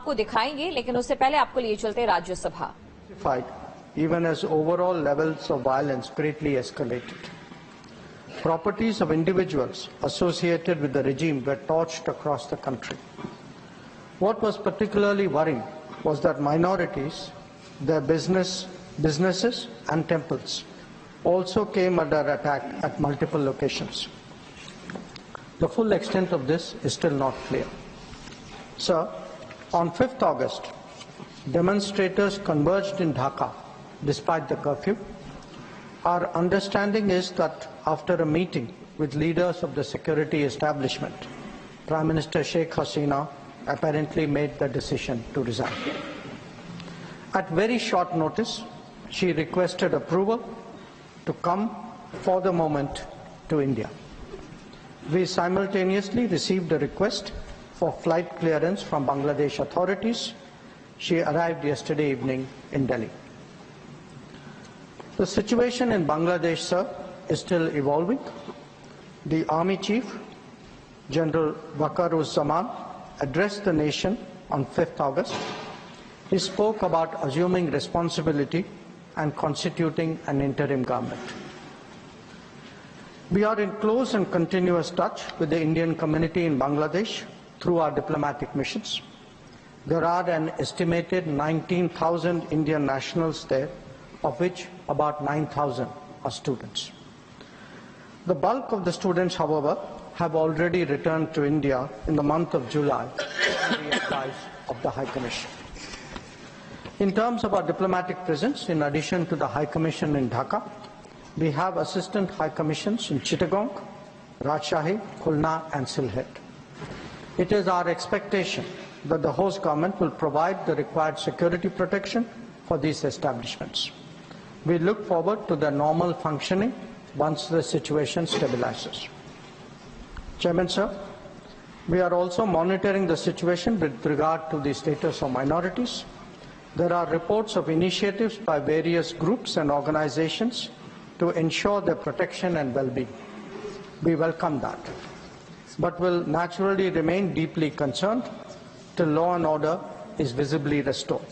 आपको दिखाएंगे, लेकिन उससे पहले आपको लिए चलते Rajya Sabha. Even as overall levels of violence greatly escalated. Properties of individuals associated with the regime were torched across the country. What was particularly worrying was that minorities, their businesses and temples also came under attack at multiple locations. The full extent of this is still not clear. Sir, on 5th August, demonstrators converged in Dhaka despite the curfew. Our understanding is that after a meeting with leaders of the security establishment, Prime Minister Sheikh Hasina apparently made the decision to resign. At very short notice, she requested approval to come for the moment to India. We simultaneously received a request for flight clearance from Bangladesh authorities. She arrived yesterday evening in Delhi. The situation in Bangladesh, sir, is still evolving. The Army Chief, General Waqar-uz-Zaman, addressed the nation on 5th August. He spoke about assuming responsibility and constituting an interim government. We are in close and continuous touch with the Indian community in Bangladesh through our diplomatic missions. There are an estimated 19,000 Indian nationals there, of which about 9,000 are students. The bulk of the students, however, have already returned to India in the month of July on the advice of the High Commission. In terms of our diplomatic presence, in addition to the High Commission in Dhaka, we have Assistant High Commissions in Chittagong, Rajshahi, Khulna and Sylhet. It is our expectation that the host government will provide the required security protection for these establishments. We look forward to their normal functioning once the situation stabilizes. Chairman, sir, we are also monitoring the situation with regard to the status of minorities. There are reports of initiatives by various groups and organizations to ensure their protection and well-being. We welcome that, but will naturally remain deeply concerned till law and order is visibly restored.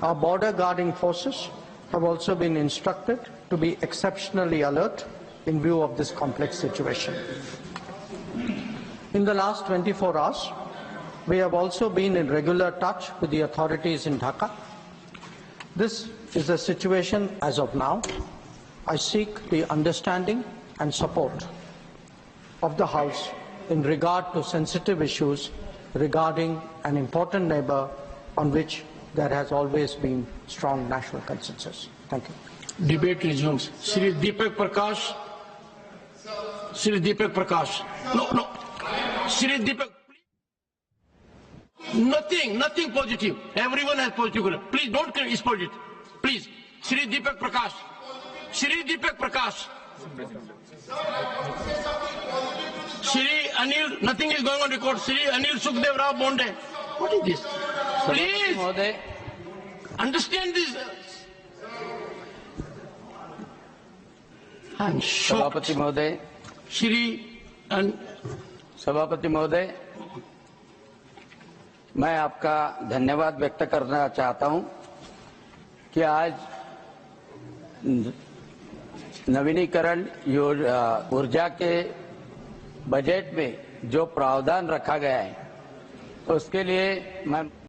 Our border guarding forces have also been instructed to be exceptionally alert in view of this complex situation. In the last 24 hours, we have also been in regular touch with the authorities in Dhaka. This is the situation as of now. I seek the understanding and support of the House in regard to sensitive issues regarding an important neighbor on which there has always been strong national consensus. Thank you. Debate resumes. Shri Deepak Prakash. Shri Deepak Prakash. No. Shri Deepak. Nothing positive. Everyone has positive. Please don't create positive. Please. Shri Deepak Prakash. Shri Deepak Prakash. Shri Anil, nothing is going on record. Shri Anil Sukhdev Rao Bonde. What is this? Please understand this. I'm shocked. सभापति महोदय, सभापति महोदय, मैं आपका धन्यवाद व्यक्त करना चाहता हूं कि आज नवीनीकरण ऊर्जा के बजट में जो प्रावधान रखा गया है उसके लिए मैं